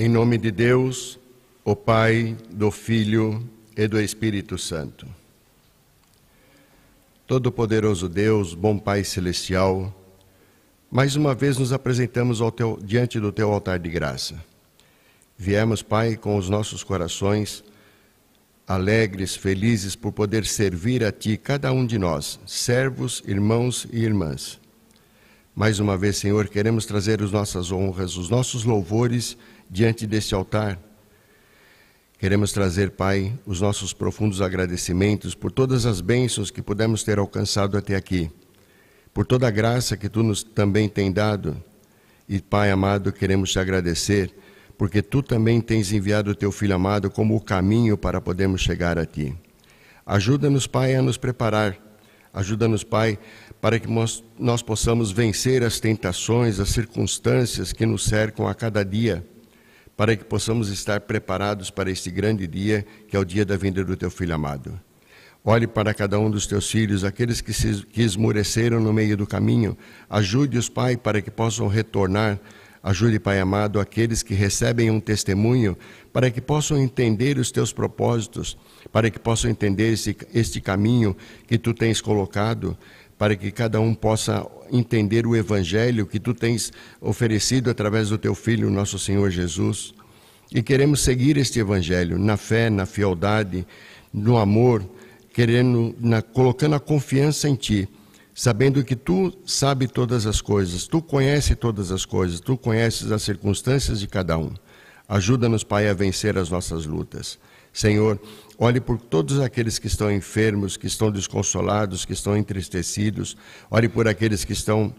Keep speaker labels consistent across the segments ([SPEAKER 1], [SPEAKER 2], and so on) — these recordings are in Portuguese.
[SPEAKER 1] Em nome de Deus, o Pai, do Filho e do Espírito Santo. Todo-Poderoso Deus, bom Pai Celestial, mais uma vez nos apresentamos diante do Teu altar de graça. Viemos, Pai, com os nossos corações alegres, felizes por poder servir a Ti, cada um de nós, servos, irmãos e irmãs. Mais uma vez, Senhor, queremos trazer as nossas honras, os nossos louvores diante deste altar. Queremos trazer, Pai, os nossos profundos agradecimentos por todas as bênçãos que pudemos ter alcançado até aqui, por toda a graça que Tu nos também tem dado. E, Pai amado, queremos Te agradecer, porque Tu também tens enviado o Teu Filho amado como o caminho para podermos chegar a Ti. Ajuda-nos, Pai, a nos preparar. Ajuda-nos, Pai, para que nós possamos vencer as tentações, as circunstâncias que nos cercam a cada dia, para que possamos estar preparados para este grande dia, que é o dia da vinda do Teu Filho amado. Olhe para cada um dos Teus filhos, aqueles que esmoreceram no meio do caminho. Ajude-os, Pai, para que possam retornar. Ajude, Pai amado, aqueles que recebem um testemunho, para que possam entender os Teus propósitos, para que possam entender este caminho que Tu tens colocado, para que cada um possa entender o Evangelho que Tu tens oferecido através do Teu Filho, nosso Senhor Jesus. E queremos seguir este Evangelho na fé, na fieldade, no amor, colocando a confiança em Ti, sabendo que Tu sabe todas as coisas, Tu conhece todas as coisas, Tu conheces as circunstâncias de cada um. Ajuda-nos, Pai, a vencer as nossas lutas. Senhor, olhe por todos aqueles que estão enfermos, que estão desconsolados, que estão entristecidos. Olhe por aqueles que estão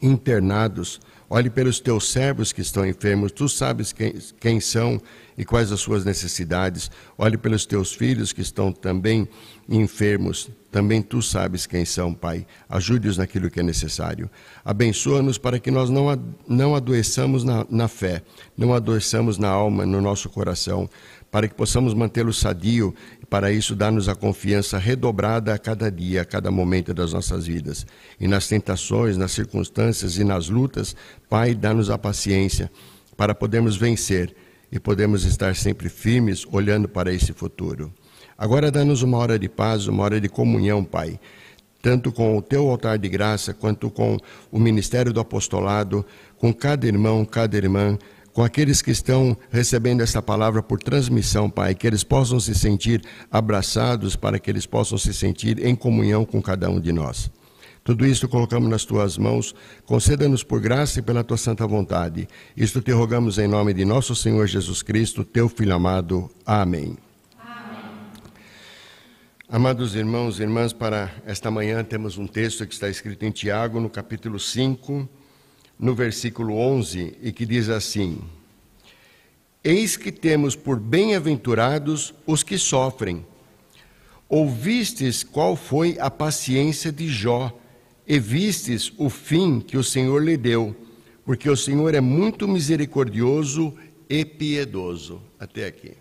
[SPEAKER 1] internados. Olhe pelos Teus servos que estão enfermos. Tu sabes quem são e quais as suas necessidades. Olhe pelos Teus filhos que estão também enfermos. Também Tu sabes quem são, Pai. Ajude-os naquilo que é necessário. Abençoa-nos para que nós não adoeçamos na fé, não adoeçamos na alma, no nosso coração, para que possamos mantê-lo sadio, e para isso dá-nos a confiança redobrada a cada dia, a cada momento das nossas vidas. E nas tentações, nas circunstâncias e nas lutas, Pai, dá-nos a paciência para podermos vencer e podermos estar sempre firmes, olhando para esse futuro. Agora dá-nos uma hora de paz, uma hora de comunhão, Pai, tanto com o Teu altar de graça, quanto com o ministério do apostolado, com cada irmão, cada irmã, com aqueles que estão recebendo esta palavra por transmissão, Pai, que eles possam se sentir abraçados, para que eles possam se sentir em comunhão com cada um de nós. Tudo isto colocamos nas Tuas mãos, conceda-nos por graça e pela Tua santa vontade. Isto Te rogamos em nome de nosso Senhor Jesus Cristo, Teu Filho amado. Amém. Amados irmãos e irmãs, para esta manhã temos um texto que está escrito em Tiago, no capítulo 5, no versículo 11, e que diz assim: Eis que temos por bem-aventurados os que sofrem. Ouvistes qual foi a paciência de Jó, e vistes o fim que o Senhor lhe deu, porque o Senhor é muito misericordioso e piedoso. Até aqui.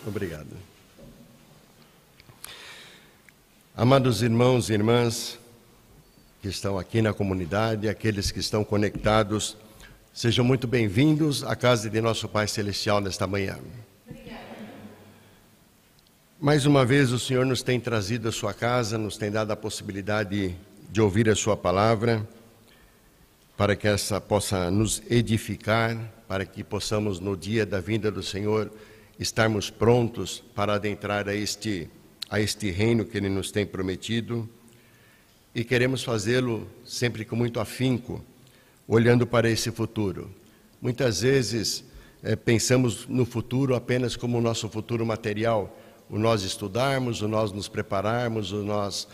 [SPEAKER 1] Obrigado. Amados irmãos e irmãs, que estão aqui na comunidade, aqueles que estão conectados. Sejam muito bem-vindos à casa de nosso Pai Celestial nesta manhã. Mais uma vez o Senhor nos tem trazido à sua casa, nos tem dado a possibilidade de ouvir a sua palavra, para que essa possa nos edificar, para que possamos no dia da vinda do Senhor estarmos prontos para adentrar a este reino que Ele nos tem prometido. E queremos fazê-lo sempre com muito afinco, olhando para esse futuro. Muitas vezes pensamos no futuro apenas como o nosso futuro material, o nós estudarmos, o nós nos prepararmos, o nós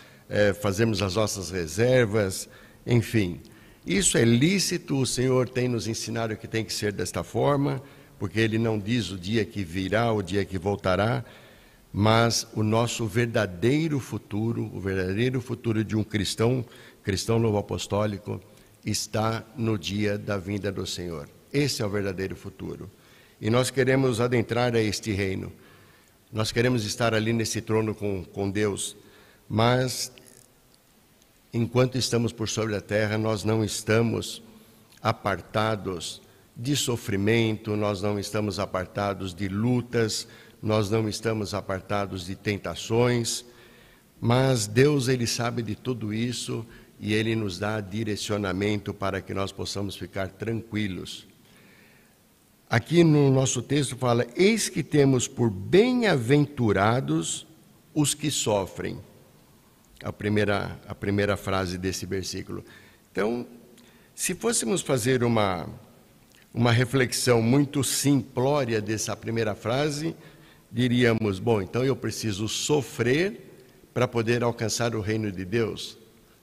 [SPEAKER 1] fazermos as nossas reservas, enfim. Isso é lícito, o Senhor tem nos ensinado que tem que ser desta forma, porque Ele não diz o dia que virá, o dia que voltará, mas o nosso verdadeiro futuro, o verdadeiro futuro de um cristão novo apostólico, está no dia da vinda do Senhor. Esse é o verdadeiro futuro. E nós queremos adentrar a este reino. Nós queremos estar ali nesse trono com Deus, mas enquanto estamos por sobre a terra, nós não estamos apartados de sofrimento, nós não estamos apartados de lutas, nós não estamos apartados de tentações, mas Deus, Ele sabe de tudo isso e Ele nos dá direcionamento para que nós possamos ficar tranquilos. Aqui no nosso texto fala: eis que temos por bem-aventurados os que sofrem. A primeira frase desse versículo. Então, se fôssemos fazer uma reflexão muito simplória dessa primeira frase, diríamos, bom, então eu preciso sofrer para poder alcançar o reino de Deus.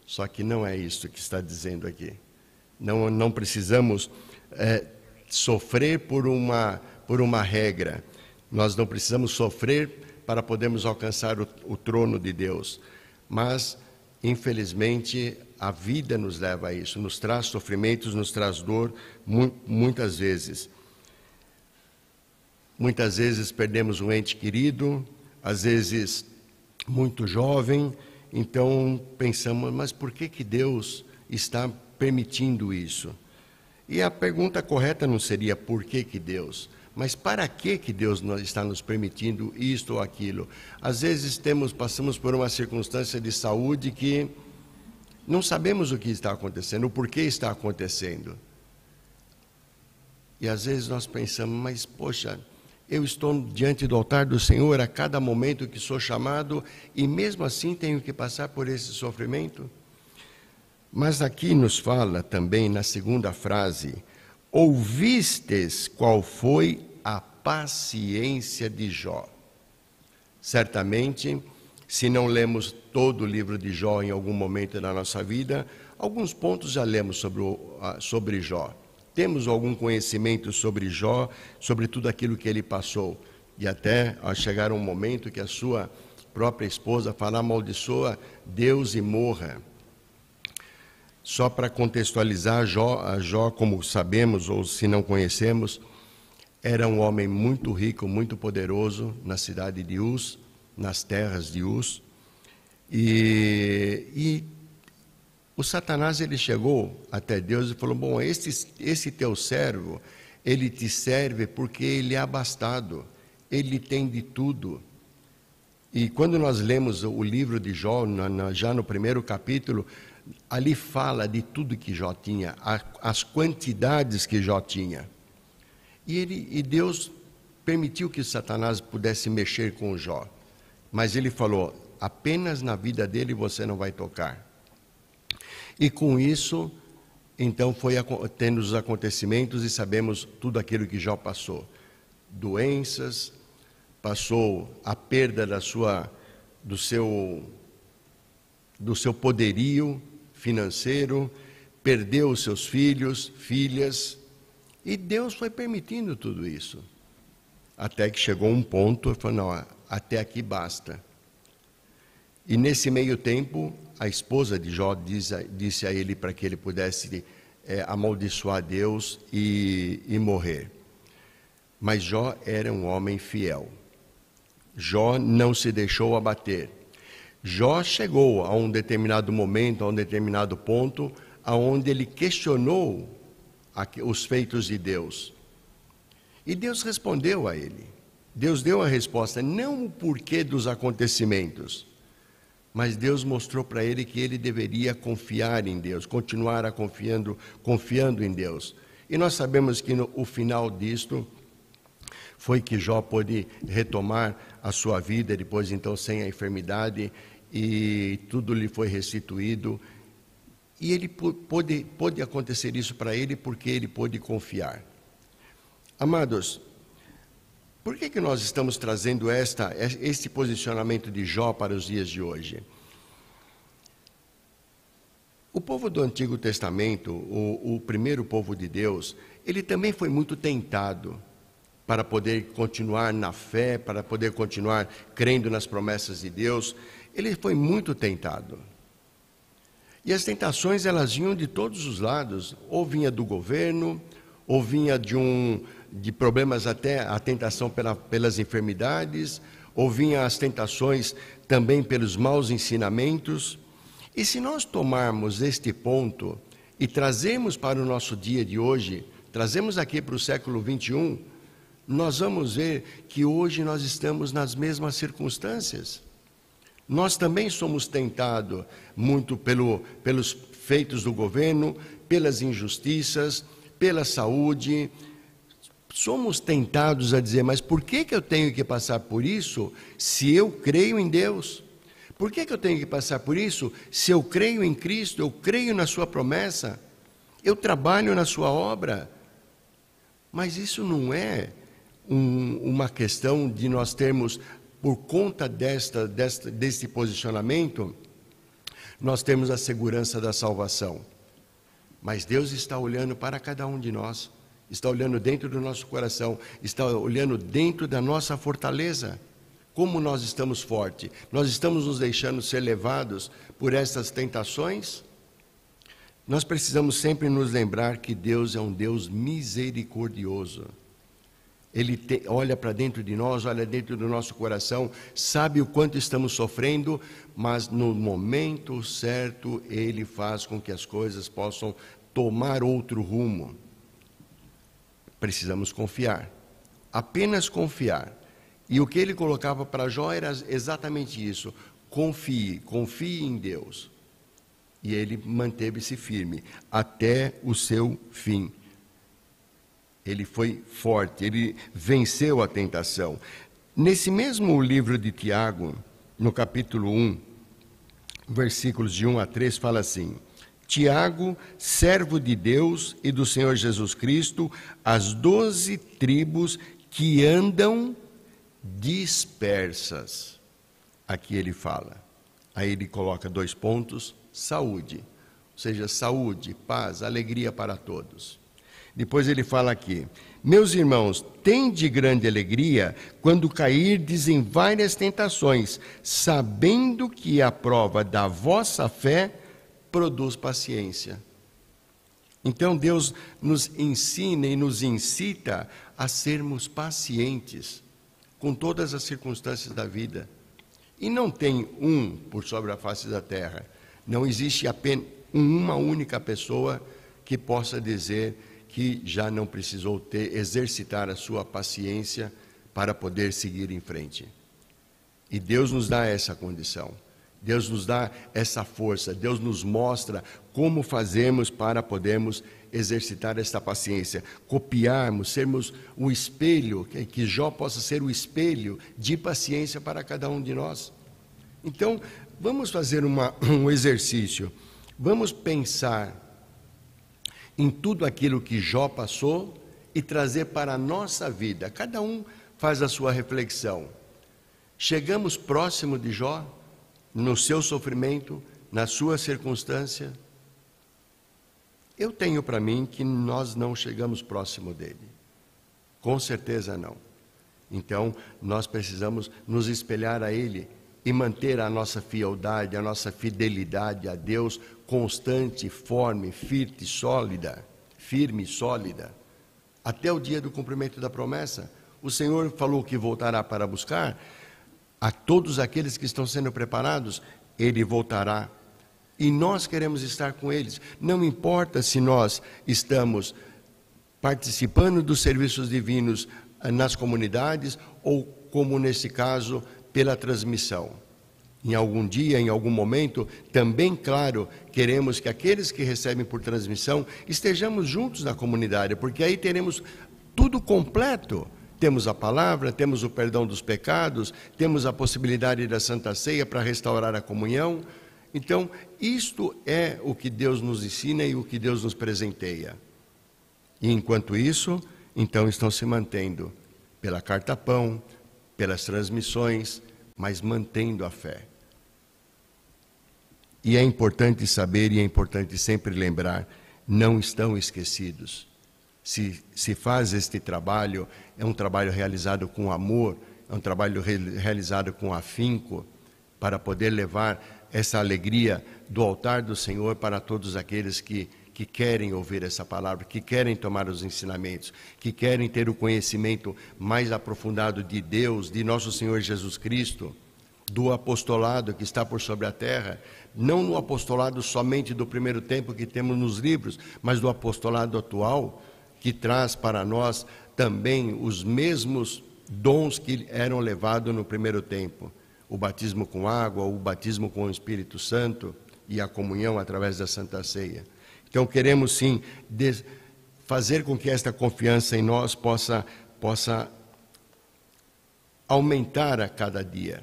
[SPEAKER 1] Só que não é isso que está dizendo aqui. Não precisamos sofrer por uma regra. Nós não precisamos sofrer para podermos alcançar o trono de Deus. Mas, infelizmente, a vida nos leva a isso, nos traz sofrimentos, nos traz dor, muitas vezes. Muitas vezes perdemos um ente querido, às vezes muito jovem, então pensamos, mas por que Deus está permitindo isso? E a pergunta correta não seria por que Deus, mas para que Deus está nos permitindo isto ou aquilo? Às vezes passamos por uma circunstância de saúde que não sabemos o que está acontecendo, o porquê está acontecendo. E às vezes nós pensamos, mas poxa, eu estou diante do altar do Senhor a cada momento que sou chamado e mesmo assim tenho que passar por esse sofrimento? Mas aqui nos fala também na segunda frase: ouvistes qual foi a paciência de Jó. Certamente, se não lemos todo o livro de Jó em algum momento da nossa vida, alguns pontos já lemos sobre Jó. Temos algum conhecimento sobre Jó, sobre tudo aquilo que ele passou. E até chegar um momento que a sua própria esposa fala: amaldiçoa Deus e morra. Só para contextualizar, Jó, como sabemos, ou se não conhecemos, era um homem muito rico, muito poderoso na cidade de Uz, nas terras de Uz. E o Satanás, ele chegou até Deus e falou: bom, esse teu servo, ele te serve porque ele é abastado, ele tem de tudo. E quando nós lemos o livro de Jó, já no primeiro capítulo, ali fala de tudo que Jó tinha, as quantidades que Jó tinha. E Deus permitiu que Satanás pudesse mexer com Jó. Mas ele falou: apenas na vida dele você não vai tocar. E com isso, então foi tendo os acontecimentos e sabemos tudo aquilo que Jó passou. Doenças, passou a perda do seu poderio financeiro, perdeu os seus filhos, filhas, e Deus foi permitindo tudo isso. Até que chegou um ponto, ele falou: não, até aqui basta. E nesse meio tempo, a esposa de Jó disse a ele para que ele pudesse amaldiçoar Deus e morrer. Mas Jó era um homem fiel. Jó não se deixou abater. Jó chegou a um determinado momento, a um determinado ponto, aonde ele questionou os feitos de Deus. E Deus respondeu a ele. Deus deu a resposta, não o porquê dos acontecimentos, mas Deus mostrou para ele que ele deveria confiar em Deus, continuar confiando em Deus. E nós sabemos que o final disto foi que Jó pôde retomar a sua vida, depois então sem a enfermidade, e tudo lhe foi restituído. E ele pôde acontecer isso para ele porque ele pôde confiar. Amados, por que nós estamos trazendo este posicionamento de Jó para os dias de hoje? O povo do Antigo Testamento, o primeiro povo de Deus, ele também foi muito tentado para poder continuar na fé, para poder continuar crendo nas promessas de Deus. Ele foi muito tentado. E as tentações, elas vinham de todos os lados, ou vinha do governo, ou vinha de problemas, até a tentação pelas enfermidades, ou vinha as tentações também pelos maus ensinamentos. E se nós tomarmos este ponto e trazermos para o nosso dia de hoje, trazemos aqui para o século 21, nós vamos ver que hoje nós estamos nas mesmas circunstâncias. Nós também somos tentados muito pelos feitos do governo, pelas injustiças, pela saúde. Somos tentados a dizer, mas por que eu tenho que passar por isso se eu creio em Deus? Por que eu tenho que passar por isso se eu creio em Cristo, eu creio na sua promessa, eu trabalho na sua obra? Mas isso não é uma questão de nós termos, por conta deste posicionamento, nós temos a segurança da salvação. Mas Deus está olhando para cada um de nós, está olhando dentro do nosso coração, está olhando dentro da nossa fortaleza. Como nós estamos fortes? Nós estamos nos deixando ser levados por essas tentações? Nós precisamos sempre nos lembrar que Deus é um Deus misericordioso. Ele olha para dentro de nós, olha dentro do nosso coração, sabe o quanto estamos sofrendo, mas no momento certo Ele faz com que as coisas possam tomar outro rumo. Precisamos confiar, apenas confiar. E o que ele colocava para Jó era exatamente isso: confie em Deus. E ele manteve-se firme até o seu fim. Ele foi forte, ele venceu a tentação. Nesse mesmo livro de Tiago, no capítulo 1, versículos de 1 a 3, fala assim: Tiago, servo de Deus e do Senhor Jesus Cristo, as 12 tribos que andam dispersas. Aqui ele fala. Aí ele coloca 2 pontos: saúde, ou seja, saúde, paz, alegria para todos. Depois ele fala aqui: meus irmãos, tende grande alegria quando cairdes em várias tentações, sabendo que a prova da vossa fé produz paciência. Então Deus nos ensina e nos incita a sermos pacientes com todas as circunstâncias da vida. E não tem por sobre a face da terra. Não existe apenas uma única pessoa que possa dizer que já não precisou exercitar a sua paciência para poder seguir em frente. E Deus nos dá essa condição. Deus nos dá essa força. Deus nos mostra como fazemos para podermos exercitar esta paciência, copiarmos, sermos o espelho, que Jó possa ser o espelho de paciência para cada um de nós. Então, vamos fazer um exercício. Vamos pensar em tudo aquilo que Jó passou e trazer para a nossa vida. Cada um faz a sua reflexão. Chegamos próximo de Jó, no seu sofrimento, na sua circunstância? Eu tenho para mim que nós não chegamos próximo dele. Com certeza não. Então, nós precisamos nos espelhar a ele e manter a nossa fieldade, a nossa fidelidade a Deus constante, firme e sólida, até o dia do cumprimento da promessa. O Senhor falou que voltará para buscar. A todos aqueles que estão sendo preparados, Ele voltará. E nós queremos estar com eles. Não importa se nós estamos participando dos serviços divinos nas comunidades ou, como nesse caso, pela transmissão. Em algum dia, em algum momento, também, claro, queremos que aqueles que recebem por transmissão estejamos juntos na comunidade, porque aí teremos tudo completo. Temos a palavra, temos o perdão dos pecados, temos a possibilidade da Santa Ceia para restaurar a comunhão. Então, isto é o que Deus nos ensina e o que Deus nos presenteia. E enquanto isso, então estão se mantendo pela carta-pão, pelas transmissões, mas mantendo a fé. E é importante saber e é importante sempre lembrar, não estão esquecidos. Se faz este trabalho, é um trabalho realizado com amor, é um trabalho realizado com afinco, para poder levar essa alegria do altar do Senhor para todos aqueles que querem ouvir essa palavra, que querem tomar os ensinamentos, que querem ter o conhecimento mais aprofundado de Deus, de nosso Senhor Jesus Cristo, do apostolado que está por sobre a terra, não no apostolado somente do primeiro tempo que temos nos livros, mas do apostolado atual, que traz para nós também os mesmos dons que eram levados no primeiro tempo. O batismo com água, o batismo com o Espírito Santo e a comunhão através da Santa Ceia. Então queremos sim fazer com que esta confiança em nós possa aumentar a cada dia,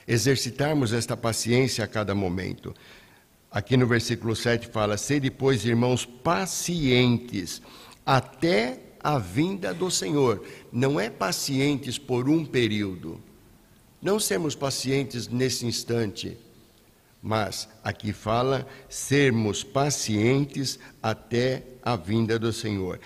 [SPEAKER 1] exercitarmos esta paciência a cada momento. Aqui no versículo 7 fala: sede, pois, irmãos, pacientes até a vinda do Senhor. Não é pacientes por um período. Não sermos pacientes nesse instante, mas aqui fala sermos pacientes até a vinda do Senhor.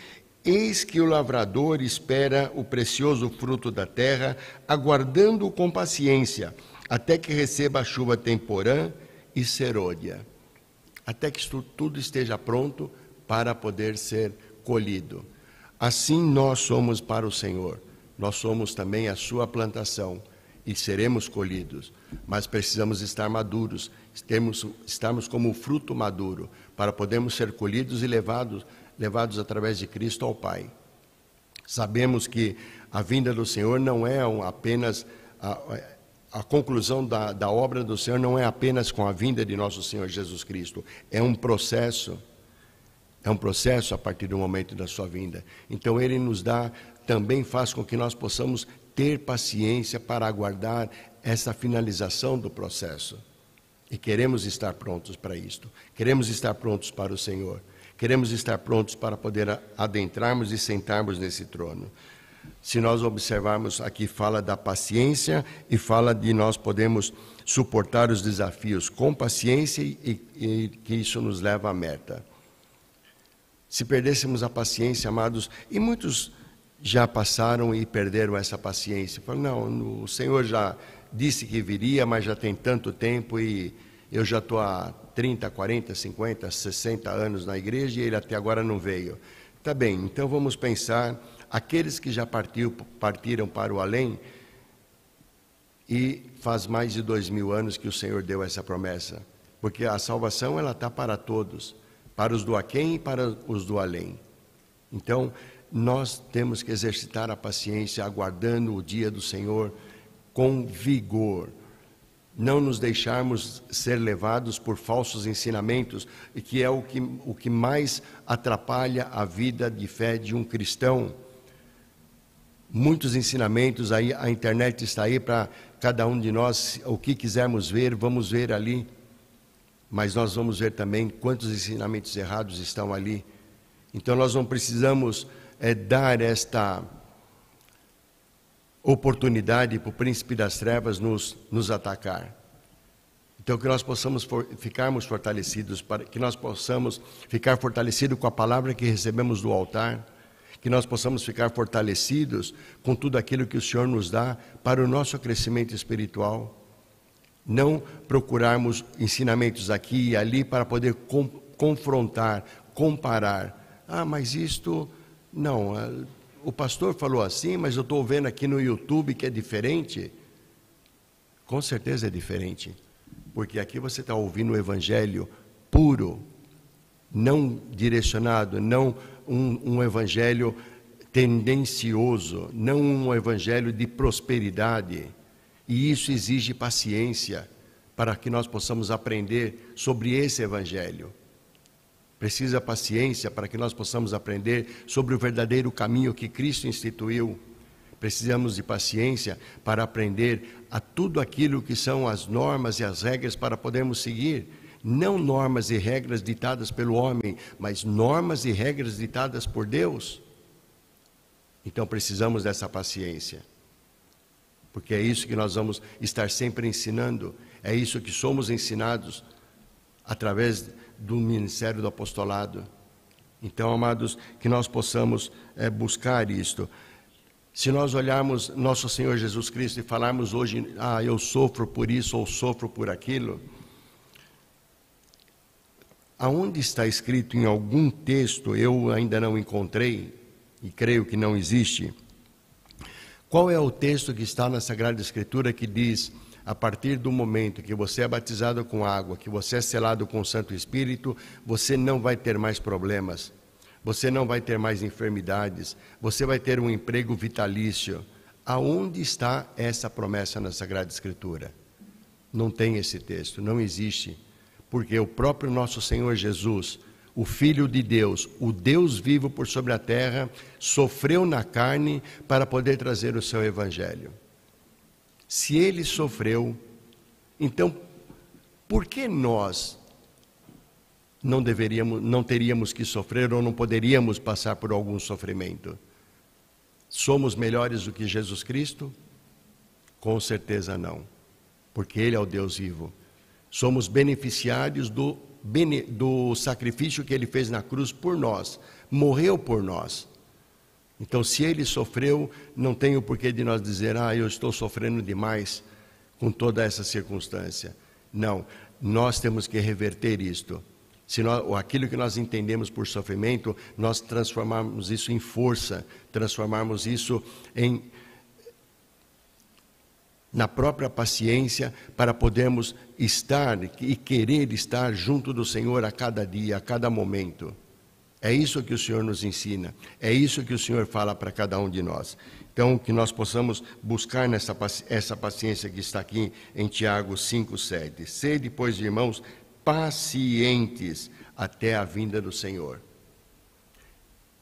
[SPEAKER 1] Eis que o lavrador espera o precioso fruto da terra, aguardando-o com paciência, até que receba a chuva temporã e serôdia, até que tudo esteja pronto para poder ser colhido. Assim nós somos para o Senhor, nós somos também a sua plantação, e seremos colhidos, mas precisamos estar maduros, estarmos como fruto maduro, para podermos ser colhidos e levados através de Cristo ao Pai. Sabemos que a vinda do Senhor não é apenas, a conclusão da obra do Senhor não é apenas com a vinda de nosso Senhor Jesus Cristo, é um processo a partir do momento da sua vinda. Então Ele nos dá, também faz com que nós possamos ter paciência para aguardar essa finalização do processo. E queremos estar prontos para isto. Queremos estar prontos para o Senhor. Queremos estar prontos para poder adentrarmos e sentarmos nesse trono. Se nós observarmos, aqui fala da paciência e fala de nós podemos suportar os desafios com paciência e que isso nos leva à meta. Se perdêssemos a paciência, amados, e muitos já passaram e perderam essa paciência. Falam, não, o Senhor já disse que viria, mas já tem tanto tempo e eu já estou há 30, 40, 50, 60 anos na igreja e Ele até agora não veio. Tá bem, então vamos pensar, aqueles que já partiram para o além, e faz mais de 2000 anos que o Senhor deu essa promessa, porque a salvação ela está para todos, para os do aquém e para os do além. Então, nós temos que exercitar a paciência, aguardando o dia do Senhor com vigor. Não nos deixarmos ser levados por falsos ensinamentos, que é o que mais atrapalha a vida de fé de um cristão. Muitos ensinamentos, aí a internet está aí para cada um de nós, o que quisermos ver, vamos ver ali. Mas nós vamos ver também quantos ensinamentos errados estão ali. Então nós não precisamos dar esta oportunidade para o príncipe das trevas nos atacar. Então que nós possamos ficarmos fortalecidos, que nós possamos ficar fortalecidos com a palavra que recebemos do altar, que nós possamos ficar fortalecidos com tudo aquilo que o Senhor nos dá para o nosso crescimento espiritual. Não procurarmos ensinamentos aqui e ali para poder confrontar, comparar. Ah, mas isto... Não, o pastor falou assim, mas eu estou vendo aqui no YouTube que é diferente. Com certeza é diferente, porque aqui você está ouvindo o evangelho puro, não direcionado, não um evangelho tendencioso, não um evangelho de prosperidade. E isso exige paciência para que nós possamos aprender sobre esse evangelho. Precisa paciência para que nós possamos aprender sobre o verdadeiro caminho que Cristo instituiu. Precisamos de paciência para aprender a tudo aquilo que são as normas e as regras para podermos seguir. Não normas e regras ditadas pelo homem, mas normas e regras ditadas por Deus. Então precisamos dessa paciência, porque é isso que nós vamos estar sempre ensinando, é isso que somos ensinados através do ministério do apostolado. Então, amados, que nós possamos buscar isto. Se nós olharmos nosso Senhor Jesus Cristo e falarmos hoje, eu sofro por isso ou sofro por aquilo, aonde está escrito em algum texto, eu ainda não encontrei, e creio que não existe, qual é o texto que está na Sagrada Escritura que diz, a partir do momento que você é batizado com água, que você é selado com o Santo Espírito, você não vai ter mais problemas, você não vai ter mais enfermidades, você vai ter um emprego vitalício. Aonde está essa promessa na Sagrada Escritura? Não tem esse texto, não existe, porque o próprio nosso Senhor Jesus, o Filho de Deus, o Deus vivo por sobre a terra, sofreu na carne para poder trazer o seu Evangelho. Se Ele sofreu, então, por que nós não teríamos que sofrer ou não poderíamos passar por algum sofrimento? Somos melhores do que Jesus Cristo? Com certeza não, porque Ele é o Deus vivo. Somos beneficiários do sacrifício que Ele fez na cruz por nós, morreu por nós. Então, se Ele sofreu, não tem o porquê de nós dizer, eu estou sofrendo demais com toda essa circunstância. Não, nós temos que reverter isto. Se aquilo que nós entendemos por sofrimento, nós transformarmos isso em força, transformarmos isso na própria paciência, para podermos estar e querer estar junto do Senhor a cada dia, a cada momento. É isso que o Senhor nos ensina, é isso que o Senhor fala para cada um de nós. Então, que nós possamos buscar essa paciência que está aqui em Tiago 5:7. Sede, pois, irmãos, pacientes até a vinda do Senhor.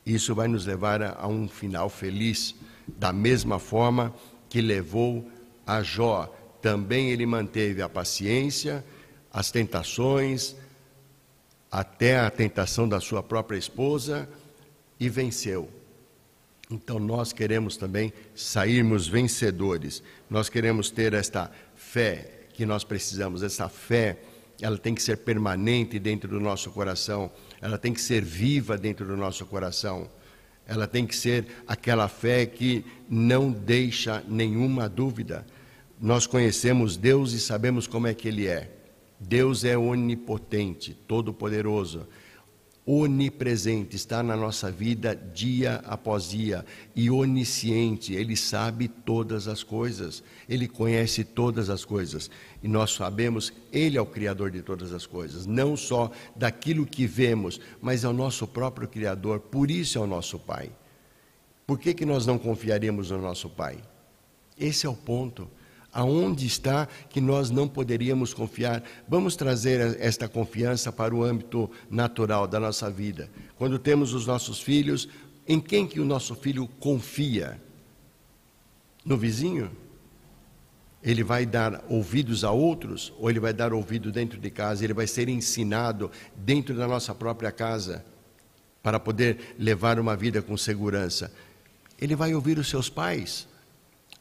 [SPEAKER 1] Isso vai nos levar a um final feliz, da mesma forma que levou a Jó. Também ele manteve a paciência, as tentações, até a tentação da sua própria esposa, e venceu. Então nós queremos também sairmos vencedores. Nós queremos ter esta fé que nós precisamos. Essa fé, ela tem que ser permanente dentro do nosso coração. Ela tem que ser viva dentro do nosso coração. Ela tem que ser aquela fé que não deixa nenhuma dúvida. Nós conhecemos Deus e sabemos como é que Ele é. Deus é onipotente, todo-poderoso, onipresente, está na nossa vida dia após dia, e onisciente, Ele sabe todas as coisas, Ele conhece todas as coisas, e nós sabemos que Ele é o Criador de todas as coisas, não só daquilo que vemos, mas é o nosso próprio Criador, por isso é o nosso Pai. Por que nós não confiaríamos no nosso Pai? Esse é o ponto. Aonde está que nós não poderíamos confiar? Vamos trazer esta confiança para o âmbito natural da nossa vida. Quando temos os nossos filhos, em quem que o nosso filho confia? No vizinho? Ele vai dar ouvidos a outros? Ou ele vai dar ouvido dentro de casa? Ele vai ser ensinado dentro da nossa própria casa para poder levar uma vida com segurança. Ele vai ouvir os seus pais.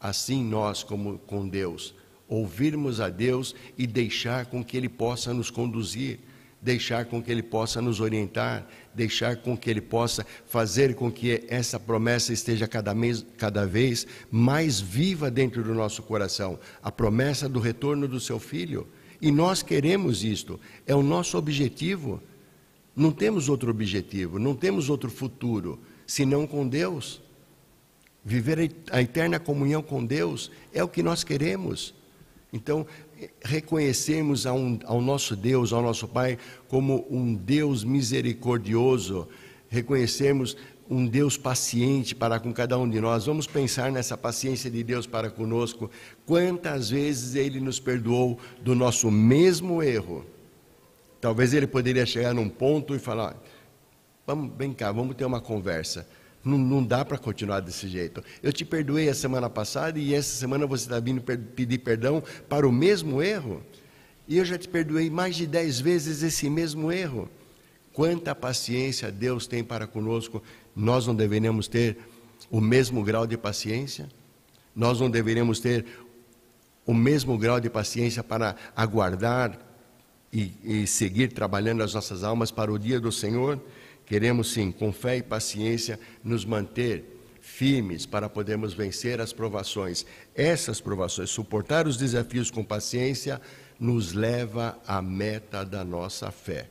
[SPEAKER 1] Assim nós, como com Deus, ouvirmos a Deus e deixar com que Ele possa nos conduzir, deixar com que Ele possa nos orientar, deixar com que Ele possa fazer com que essa promessa esteja cada vez mais viva dentro do nosso coração, a promessa do retorno do seu Filho. E nós queremos isto, é o nosso objetivo. Não temos outro objetivo, não temos outro futuro, senão com Deus. Viver a eterna comunhão com Deus é o que nós queremos. Então, reconhecemos ao nosso Deus, ao nosso Pai, como um Deus misericordioso, reconhecemos um Deus paciente para com cada um de nós. Vamos pensar nessa paciência de Deus para conosco. Quantas vezes Ele nos perdoou do nosso mesmo erro? Talvez Ele poderia chegar num ponto e falar: vem cá, vamos ter uma conversa. Não dá para continuar desse jeito. Eu te perdoei a semana passada e essa semana você está vindo pedir perdão para o mesmo erro? E eu já te perdoei mais de 10 vezes esse mesmo erro. Quanta paciência Deus tem para conosco. Nós não deveríamos ter o mesmo grau de paciência? Nós não deveríamos ter o mesmo grau de paciência para aguardar e seguir trabalhando as nossas almas para o dia do Senhor? Queremos sim, com fé e paciência, nos manter firmes para podermos vencer as provações. Essas provações, suportar os desafios com paciência, nos leva à meta da nossa fé.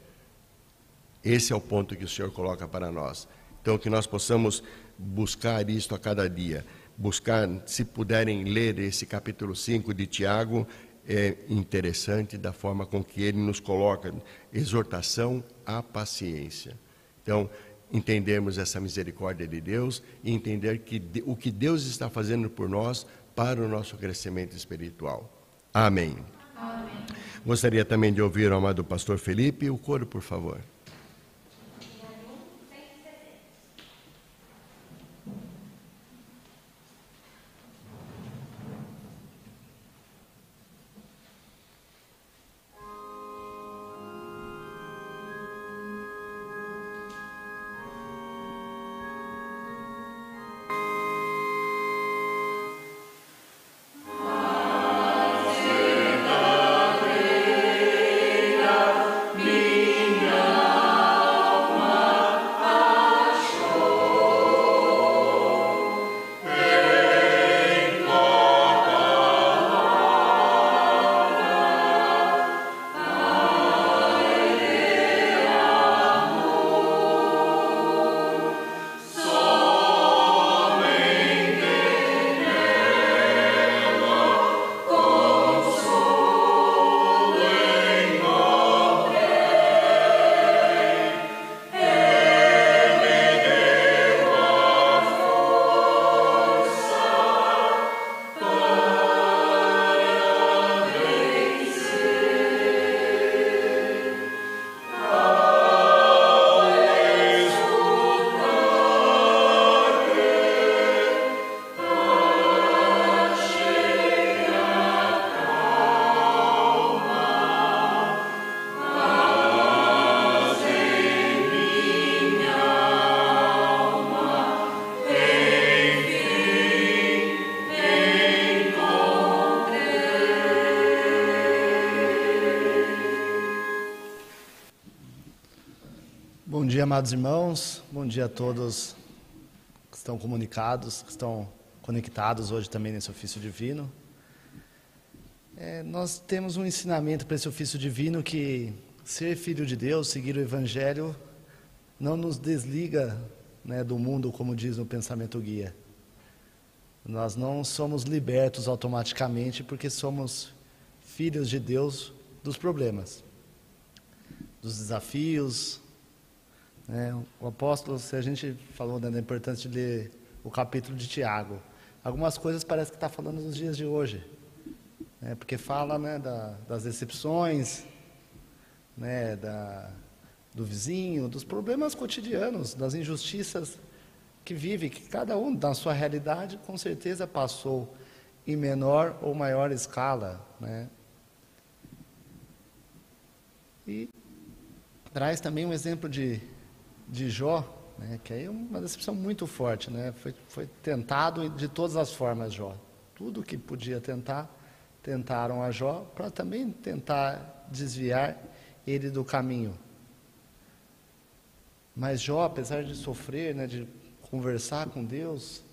[SPEAKER 1] Esse é o ponto que o Senhor coloca para nós. Então, que nós possamos buscar isto a cada dia. Buscar, se puderem ler esse capítulo 5 de Tiago, é interessante da forma com que ele nos coloca, exortação à paciência. Então, entendermos essa misericórdia de Deus e entender que o que Deus está fazendo por nós para o nosso crescimento espiritual. Amém. Amém. Gostaria também de ouvir o amado pastor Felipe. O coro, por favor.
[SPEAKER 2] Bom dia, amados irmãos, bom dia a todos que estão comunicados, que estão conectados hoje também nesse ofício divino. Nós temos um ensinamento para esse ofício divino que ser filho de Deus, seguir o Evangelho, não nos desliga, né, do mundo, como diz no pensamento guia. Nós não somos libertos automaticamente porque somos filhos de Deus dos problemas, dos desafios. O apóstolo, se a gente falou, né, da importância de ler o capítulo de Tiago, algumas coisas parece que está falando nos dias de hoje, né, porque fala, né, das decepções, né, do vizinho, dos problemas cotidianos, das injustiças que vive, que cada um na sua realidade com certeza passou em menor ou maior escala, né? E traz também um exemplo de Jó, né, que aí é uma decepção muito forte, né? Foi tentado de todas as formas Jó. Tudo que podia tentaram a Jó para também tentar desviar ele do caminho. Mas Jó, apesar de sofrer, né, de conversar com Deus,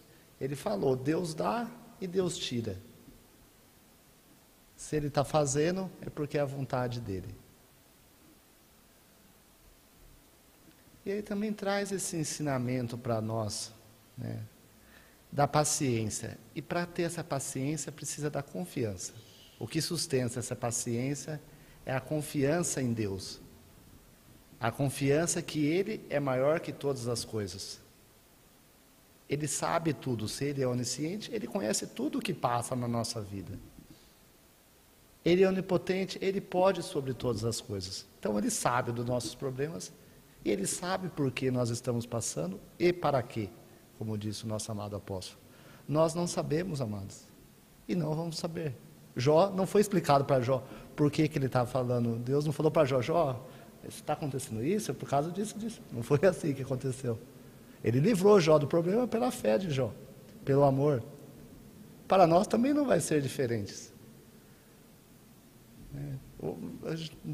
[SPEAKER 2] ele falou: Deus dá e Deus tira. Se ele está fazendo, é porque é a vontade dele. E ele também traz esse ensinamento para nós, né, da paciência. E para ter essa paciência precisa da confiança. O que sustenta essa paciência é a confiança em Deus. A confiança que Ele é maior que todas as coisas. Ele sabe tudo, se Ele é onisciente, Ele conhece tudo o que passa na nossa vida. Ele é onipotente, Ele pode sobre todas as coisas. Então Ele sabe dos nossos problemas, e Ele sabe por que nós estamos passando e para quê, como disse o nosso amado apóstolo. Nós não sabemos, amados, e não vamos saber. Jó, não foi explicado para Jó por que ele estava falando. Deus não falou para Jó, Jó, está acontecendo isso, é por causa disso, disso. Não foi assim que aconteceu. Ele livrou Jó do problema pela fé de Jó, pelo amor. Para nós também não vai ser diferente.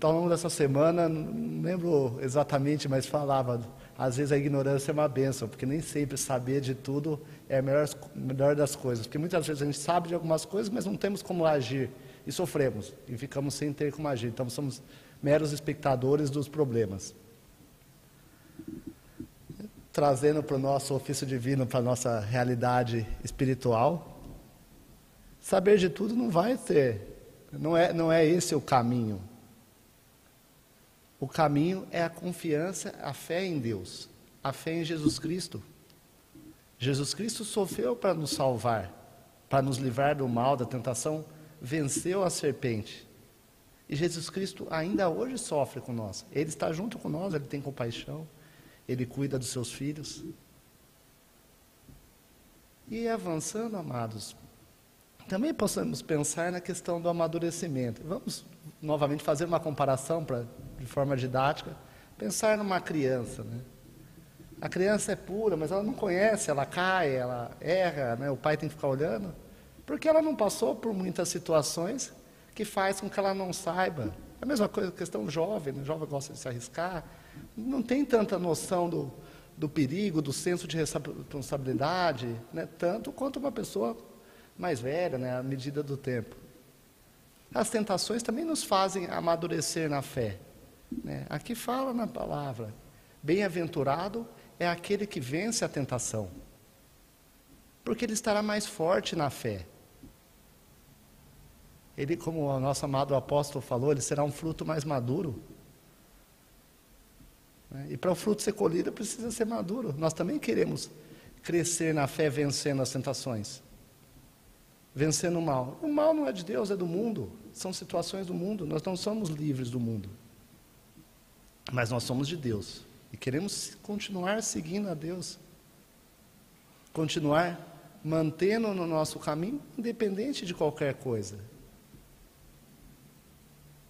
[SPEAKER 2] Ao longo dessa semana, não lembro exatamente, mas falava, às vezes a ignorância é uma bênção, porque nem sempre saber de tudo é a melhor das coisas. Porque muitas vezes a gente sabe de algumas coisas, mas não temos como agir, e sofremos, e ficamos sem ter como agir. Então somos meros espectadores dos problemas. Trazendo para o nosso ofício divino, para a nossa realidade espiritual, saber de tudo não vai ter. Não é esse o caminho. O caminho é a confiança, a fé em Deus, a fé em Jesus Cristo. Jesus Cristo sofreu para nos salvar, para nos livrar do mal, da tentação, venceu a serpente. E Jesus Cristo ainda hoje sofre com nós. Ele está junto com nós, Ele tem compaixão, Ele cuida dos seus filhos. E avançando, amados, também possamos pensar na questão do amadurecimento. Vamos novamente fazer uma comparação de forma didática. Pensar numa criança, né? A criança é pura, mas ela não conhece, ela cai, ela erra, né? O pai tem que ficar olhando, porque ela não passou por muitas situações que faz com que ela não saiba. É a mesma coisa, questão jovem, né? O jovem gosta de se arriscar, não tem tanta noção do perigo, do senso de responsabilidade, né? Tanto quanto uma pessoa mais velha, né, à medida do tempo. As tentações também nos fazem amadurecer na fé, né? Aqui fala na palavra, bem-aventurado é aquele que vence a tentação, porque ele estará mais forte na fé. Ele, como o nosso amado apóstolo falou, ele será um fruto mais maduro, né? E para o fruto ser colhido precisa ser maduro. Nós também queremos crescer na fé vencendo as tentações, vencendo o mal. O mal não é de Deus, é do mundo. São situações do mundo. Nós não somos livres do mundo, mas nós somos de Deus. E queremos continuar seguindo a Deus. Continuar mantendo no nosso caminho, independente de qualquer coisa.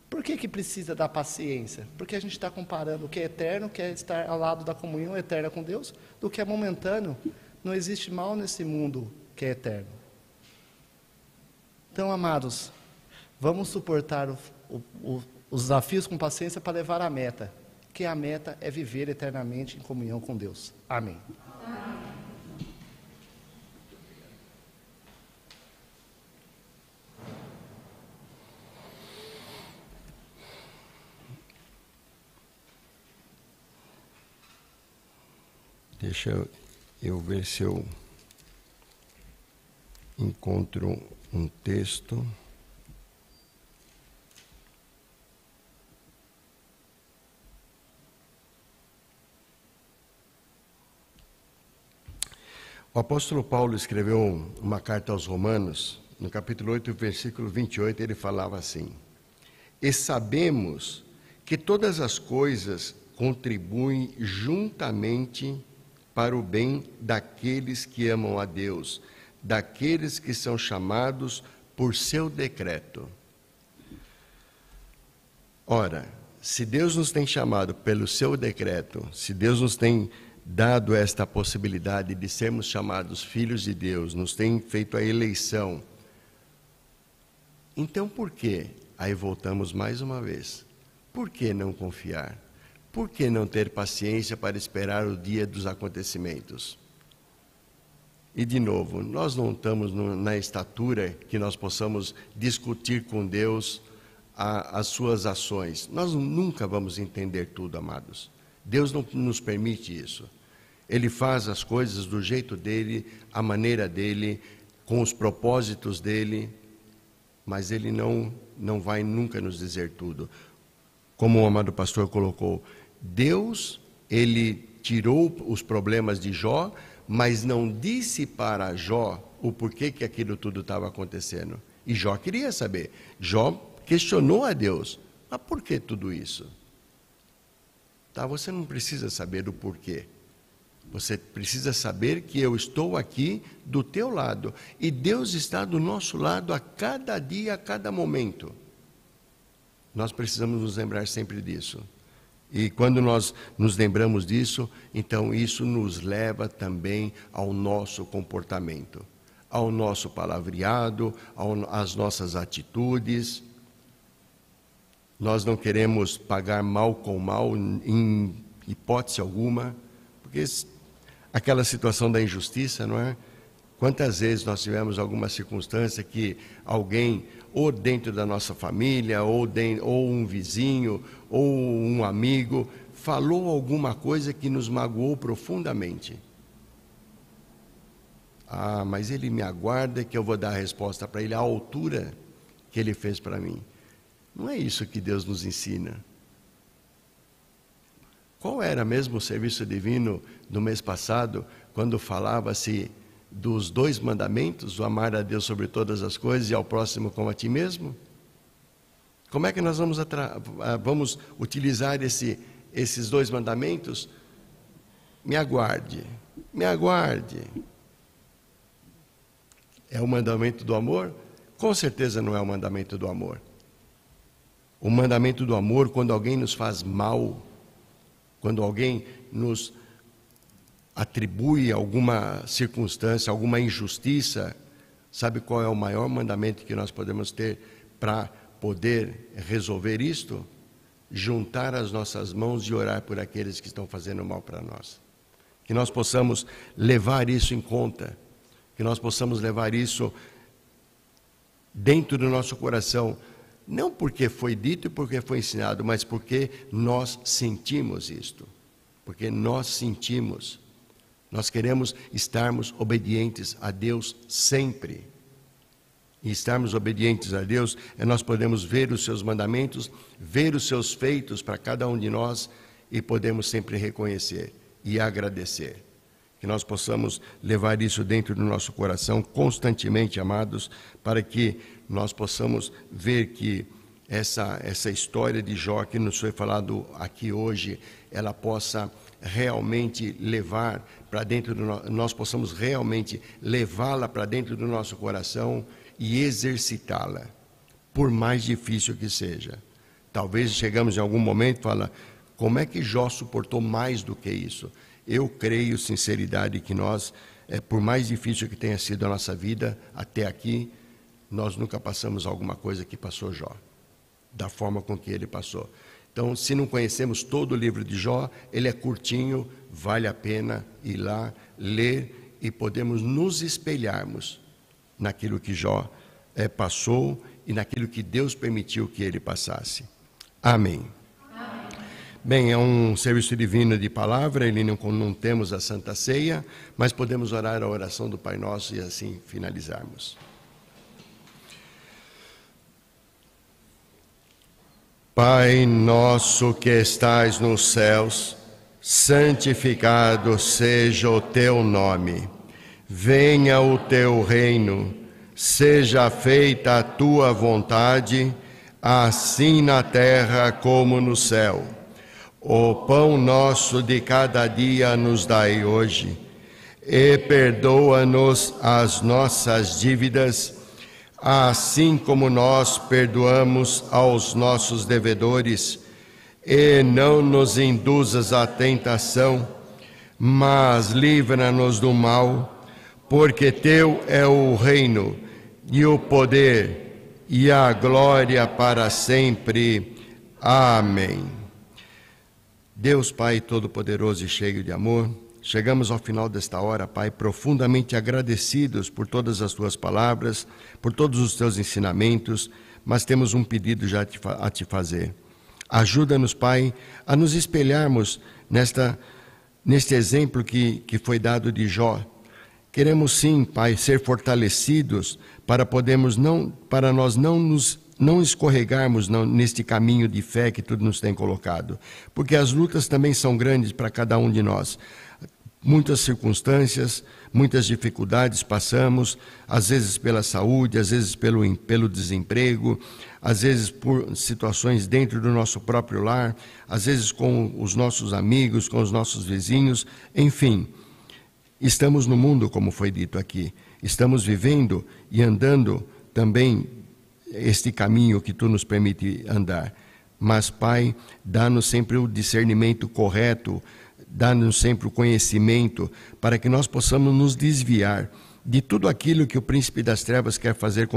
[SPEAKER 2] Por que precisa da paciência? Porque a gente está comparando o que é eterno, que é estar ao lado da comunhão eterna com Deus, do que é momentâneo. Não existe mal nesse mundo que é eterno. Então, amados, vamos suportar os desafios com paciência para levar à meta, que a meta é viver eternamente em comunhão com Deus. Amém.
[SPEAKER 1] Deixa eu ver se eu encontro um texto. O apóstolo Paulo escreveu uma carta aos Romanos, no capítulo 8, versículo 28, ele falava assim: e sabemos que todas as coisas contribuem juntamente para o bem daqueles que amam a Deus, daqueles que são chamados por seu decreto. Ora, se Deus nos tem chamado pelo seu decreto, se Deus nos tem dado esta possibilidade de sermos chamados filhos de Deus, nos tem feito a eleição, então por que? Aí voltamos mais uma vez. Por que não confiar? Por que não ter paciência para esperar o dia dos acontecimentos? E de novo, nós não estamos na estatura que nós possamos discutir com Deus as suas ações. Nós nunca vamos entender tudo, amados. Deus não nos permite isso. Ele faz as coisas do jeito dele, a maneira dele, com os propósitos dele. mas Ele não vai nunca nos dizer tudo. Como o amado pastor colocou, Deus, Ele tirou os problemas de Jó, mas não disse para Jó o porquê que aquilo tudo estava acontecendo. E Jó queria saber. Jó questionou a Deus. Mas por que tudo isso? Tá, você não precisa saber o porquê. Você precisa saber que eu estou aqui do teu lado. E Deus está do nosso lado a cada dia, a cada momento. Nós precisamos nos lembrar sempre disso. E quando nós nos lembramos disso, então isso nos leva também ao nosso comportamento, ao nosso palavreado, às nossas atitudes. Nós não queremos pagar mal com mal em hipótese alguma, porque aquela situação da injustiça, não é? Quantas vezes nós tivemos alguma circunstância que alguém, ou dentro da nossa família, ou um vizinho, ou um amigo, falou alguma coisa que nos magoou profundamente. Ah, mas ele me aguarda que eu vou dar a resposta para ele à altura que ele fez para mim. Não é isso que Deus nos ensina. Qual era mesmo o serviço divino no mês passado, quando falava-se dos 2 mandamentos, o amar a Deus sobre todas as coisas e ao próximo como a ti mesmo? Como é que nós vamos utilizar esses 2 mandamentos? Me aguarde, me aguarde. É o mandamento do amor? Com certeza não é o mandamento do amor. O mandamento do amor, quando alguém nos faz mal, quando alguém nos atribui alguma circunstância, alguma injustiça, sabe qual é o maior mandamento que nós podemos ter para poder resolver isto? Juntar as nossas mãos e orar por aqueles que estão fazendo mal para nós. Que nós possamos levar isso em conta, que nós possamos levar isso dentro do nosso coração, não porque foi dito e porque foi ensinado, mas porque nós sentimos isto, porque nós sentimos. Nós queremos estarmos obedientes a Deus sempre. E estarmos obedientes a Deus é nós podemos ver os seus mandamentos, ver os seus feitos para cada um de nós e podemos sempre reconhecer e agradecer. Que nós possamos levar isso dentro do nosso coração constantemente, amados, para que nós possamos ver que essa história de Jó que nos foi falado aqui hoje, ela possa realmente levar para dentro nós possamos realmente levá-la para dentro do nosso coração e exercitá-la, por mais difícil que seja. Talvez chegamos em algum momento e fala, como é que Jó suportou mais do que isso? Eu creio, sinceridade, que nós, por mais difícil que tenha sido a nossa vida até aqui, nós nunca passamos alguma coisa que passou Jó, da forma com que ele passou. Então, se não conhecemos todo o livro de Jó, ele é curtinho, vale a pena ir lá, ler e podemos nos espelharmos naquilo que Jó passou e naquilo que Deus permitiu que ele passasse. Amém. Amém. Bem, é um serviço divino de palavra, ele não temos a Santa Ceia, mas podemos orar a oração do Pai Nosso e assim finalizarmos. Pai nosso que estais nos céus, santificado seja o teu nome. Venha o teu reino, seja feita a tua vontade, assim na terra como no céu. O pão nosso de cada dia nos dai hoje, e perdoa-nos as nossas dívidas, assim como nós perdoamos aos nossos devedores, e não nos induzas à tentação, mas livra-nos do mal, porque teu é o reino, e o poder, e a glória para sempre. Amém. Deus Pai Todo-Poderoso e cheio de amor, chegamos ao final desta hora, Pai, profundamente agradecidos por todas as Tuas palavras, por todos os Teus ensinamentos, mas temos um pedido já a Te fazer. Ajuda-nos, Pai, a nos espelharmos neste exemplo que foi dado de Jó, Queremos sim, Pai, ser fortalecidos para nós não escorregarmos neste caminho de fé que Tu nos tem colocado, porque as lutas também são grandes para cada um de nós. Muitas circunstâncias, muitas dificuldades passamos, às vezes pela saúde, às vezes pelo desemprego, às vezes por situações dentro do nosso próprio lar, às vezes com os nossos amigos, com os nossos vizinhos, enfim. Estamos no mundo, como foi dito aqui, estamos vivendo e andando também este caminho que Tu nos permite andar. Mas, Pai, dá-nos sempre o discernimento correto, dá-nos sempre o conhecimento para que nós possamos nos desviar de tudo aquilo que o príncipe das trevas quer fazer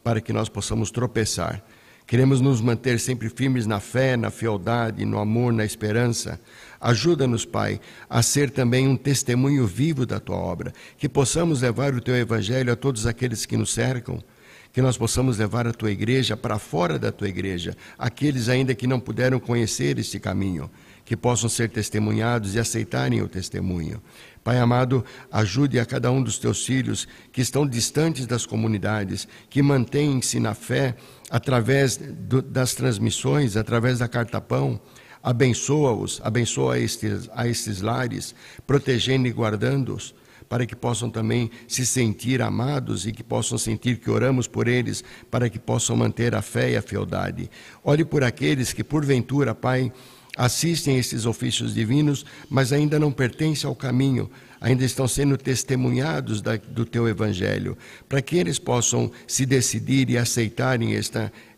[SPEAKER 1] para que nós possamos tropeçar. Queremos nos manter sempre firmes na fé, na fealdade, no amor, na esperança. Ajuda-nos, Pai, a ser também um testemunho vivo da Tua obra, que possamos levar o Teu Evangelho a todos aqueles que nos cercam, que nós possamos levar a Tua Igreja para fora da Tua Igreja, aqueles ainda que não puderam conhecer este caminho, que possam ser testemunhados e aceitarem o testemunho. Pai amado, ajude a cada um dos Teus filhos que estão distantes das comunidades, que mantêm-se na fé através das transmissões, através da Carta Pão. Abençoa-os, abençoa a estes lares, protegendo e guardando-os, para que possam também se sentir amados e que possam sentir que oramos por eles, para que possam manter a fé e a fealdade. Olhe por aqueles que, porventura, Pai, assistem a estes ofícios divinos, mas ainda não pertencem ao caminho, ainda estão sendo testemunhados do Teu Evangelho, para que eles possam se decidir e aceitarem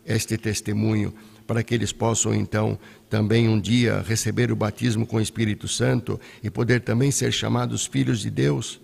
[SPEAKER 1] este testemunho, para que eles possam, então, também um dia receber o batismo com o Espírito Santo e poder também ser chamados filhos de Deus.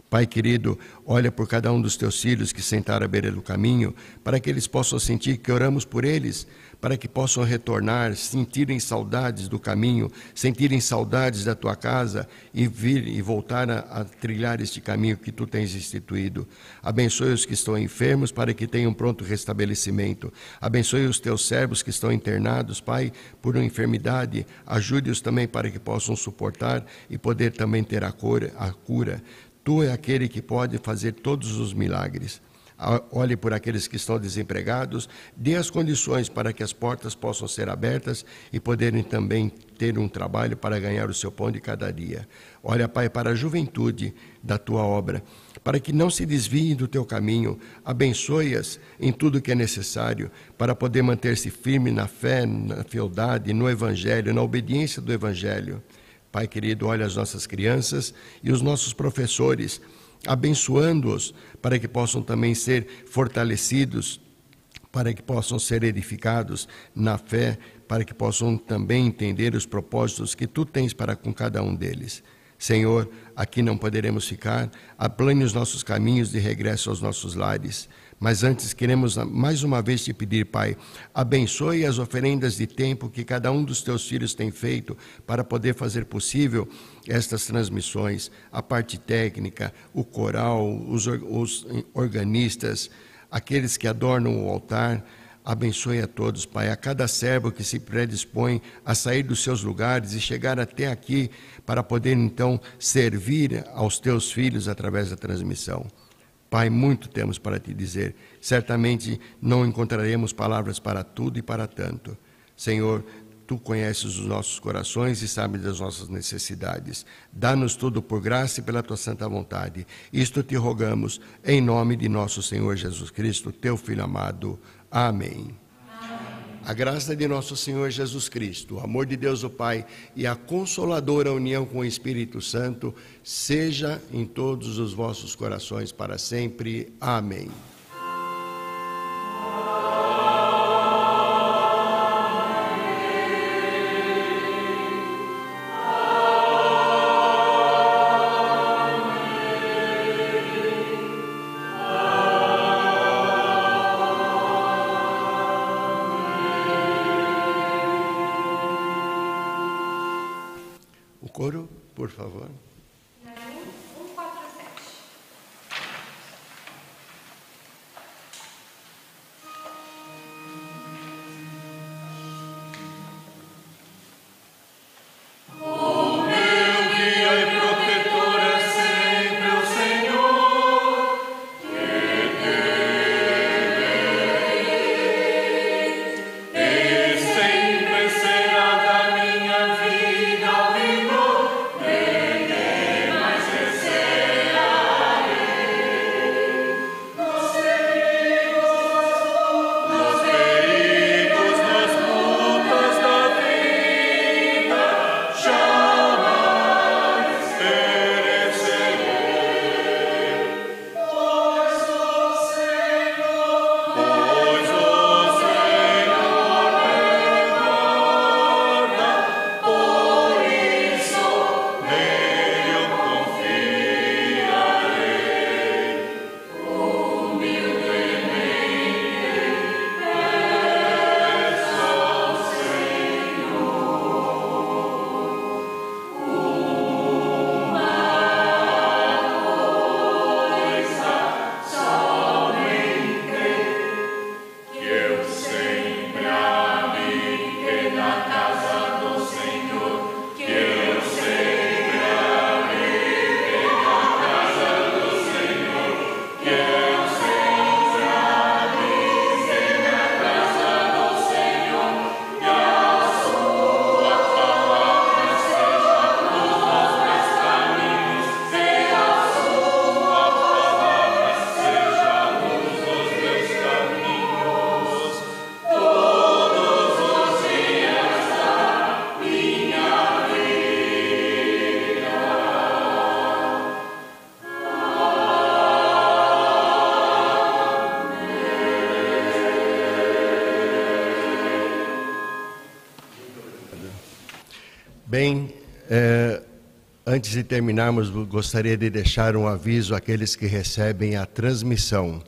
[SPEAKER 1] Pai querido, olha por cada um dos Teus filhos que sentaram à beira do caminho, para que eles possam sentir que oramos por eles, para que possam retornar, sentirem saudades do caminho, sentirem saudades da Tua casa e vir e voltar a trilhar este caminho que Tu tens instituído. Abençoe os que estão enfermos para que tenham pronto restabelecimento. Abençoe os Teus servos que estão internados, Pai, por uma enfermidade. Ajude-os também para que possam suportar e poder também ter a cura. Tu é aquele que pode fazer todos os milagres. Olhe por aqueles que estão desempregados, dê as condições para que as portas possam ser abertas e poderem também ter um trabalho para ganhar o seu pão de cada dia. Olha, Pai, para a juventude da Tua obra, para que não se desviem do Teu caminho, abençoe-as em tudo que é necessário para poder manter-se firme na fé, na fealdade, no Evangelho, na obediência do Evangelho. Pai querido, olha as nossas crianças e os nossos professores, abençoando-os para que possam também ser fortalecidos, para que possam ser edificados na fé, para que possam também entender os propósitos que Tu tens para com cada um deles. Senhor, aqui não poderemos ficar, aplane os nossos caminhos de regresso aos nossos lares. Mas antes queremos mais uma vez Te pedir, Pai, abençoe as oferendas de tempo que cada um dos Teus filhos tem feito para poder fazer possível estas transmissões, a parte técnica, o coral, os organistas, aqueles que adornam o altar. Abençoe a todos, Pai, a cada servo que se predispõe a sair dos seus lugares e chegar até aqui para poder então servir aos Teus filhos através da transmissão. Pai, muito temos para Te dizer. Certamente não encontraremos palavras para tudo e para tanto. Senhor, Tu conheces os nossos corações e sabes das nossas necessidades. Dá-nos tudo por graça e pela Tua santa vontade. Isto Te rogamos, em nome de nosso Senhor Jesus Cristo, Teu Filho amado. Amém. A graça de nosso Senhor Jesus Cristo, o amor de Deus o Pai e a consoladora união com o Espírito Santo seja em todos os vossos corações para sempre. Amém. Coro, por favor.
[SPEAKER 3] 147.
[SPEAKER 4] O meu guia e protetor é sempre o Senhor.
[SPEAKER 1] Bem, antes de terminarmos, gostaria de deixar um aviso àqueles que recebem a transmissão.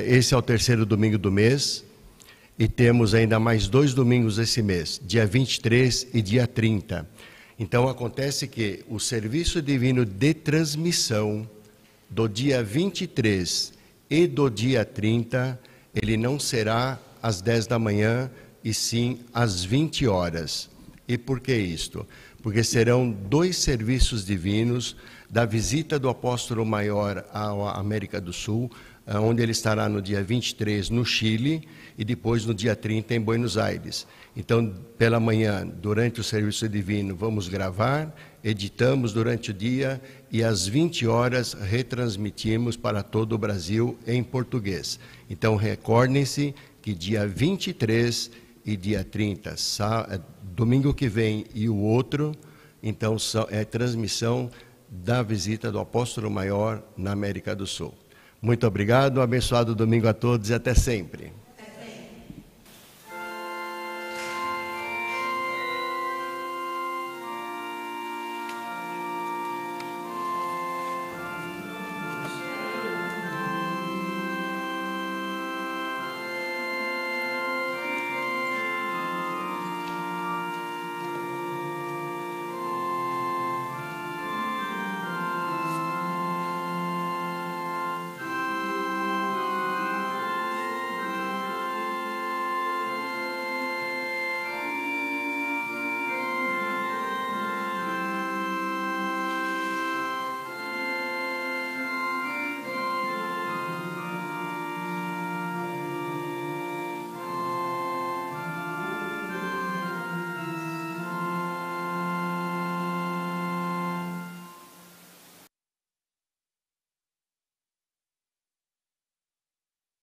[SPEAKER 1] Esse é o terceiro domingo do mês e temos ainda mais 2 domingos esse mês, dia 23 e dia 30. Então, acontece que o serviço divino de transmissão do dia 23 e do dia 30, ele não será às 10 da manhã, e sim às 20 horas. E por que isto? Porque serão 2 serviços divinos da visita do apóstolo maior à América do Sul, onde ele estará no dia 23 no Chile e depois no dia 30 em Buenos Aires. Então, pela manhã, durante o serviço divino, vamos gravar, editamos durante o dia e às 20 horas retransmitimos para todo o Brasil em português. Então, recordem-se que dia 23 e dia 30, domingo que vem e o outro, então é transmissão da visita do apóstolo maior na América do Sul. Muito obrigado, um abençoado domingo a todos e até sempre.